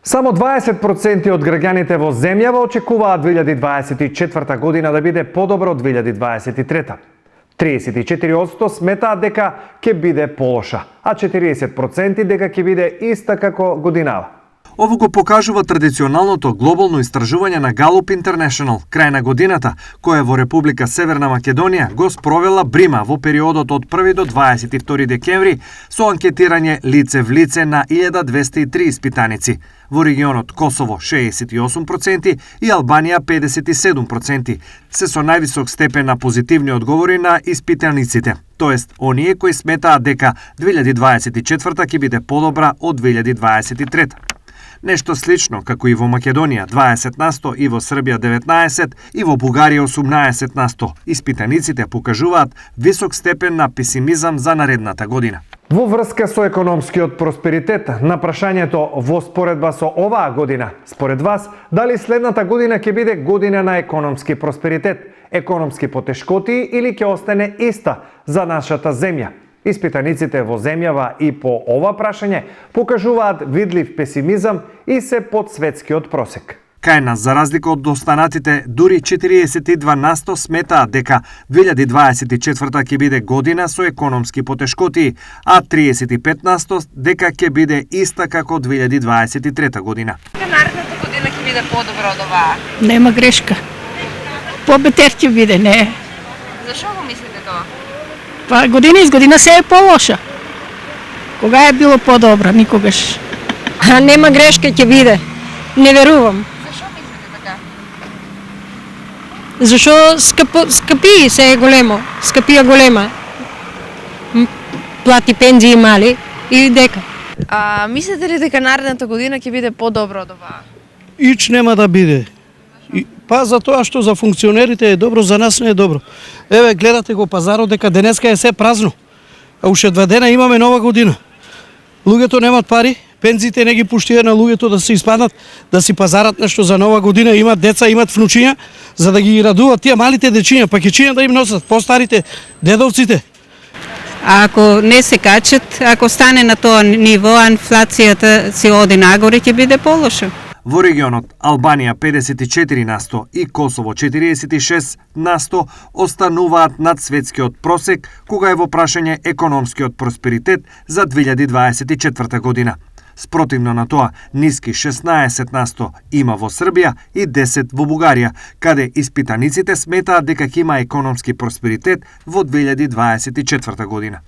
Само 20% од граѓаните во земјава очекуваат 2024 година да биде подобра од 2023. 34% сметаат дека ќе биде полоша, а 40% дека ќе биде иста како годинава. Ово го покажува традиционалното глобално истражување на Gallup International крај на годината, кое во Република Северна Македонија го спровела Брима во периодот од 1 до 22 декември со анкетирање лице в лице на 1203 испитаници. Во регионот Косово 68% и Албанија 57%, се со највисок степен на позитивни одговори на испитаниците, тоест оние кои сметаат дека 2024 ќе биде подобра од 2023. Нешто слично, како и во Македонија 20% и во Србија 19% и во Бугарија 18%. Испитаниците покажуваат висок степен на песимизам за наредната година. Во врска со економскиот просперитет, на прашањето во споредба со оваа година, според вас, дали следната година ќе биде година на економски просперитет, економски потешкоти или ќе остане иста за нашата земја? Испитаниците во земјава и по ова прашање покажуваат видлив песимизам и се под светскиот просек. Кај нас, за разлика од останатите, дури 42% сметаат дека 2024 ќе биде година со економски потешкоти, а 35% дека ќе биде иста како 2023 година. Наредната година ќе биде подобра од оваа? Нема грешка. Побетер ќе биде, не. Зашо го мислите тоа? Па година из година се е полоша. Кога е било подобра? Никогаш. Нема грешка ќе биде. Не верувам. Зашо мислите така? Зашо скъпи се е големо. Скъпија голема. Плати пензии мали и дека. Мислите ли дека наредната година ќе биде подобра од оваа? Ич нема да биде. Па за тоа што за функционерите е добро, за нас не е добро. Еве, гледате го пазарот дека денеска е се празно. А уште 2 дена имаме нова година. Луѓето немат пари, пензиите не ги пуштија на луѓето да се испаднат, да си пазарат нешто за нова година, имат деца, имат внучиња, за да ги радуват тие малите дечиња, пакетчиња да им носат, постарите, дедовците. А ако не се качат, ако стане на тоа ниво, инфлацијата се оди нагоре, ќе биде полошо. Во регионот Албанија 54% и Косово 46% остануваат над светскиот просек кога е во прашање економскиот просперитет за 2024 година. Спротивно на тоа, ниски 16% има во Србија и 10% во Бугарија, каде испитаниците сметаат дека ќе има економски просперитет во 2024 година.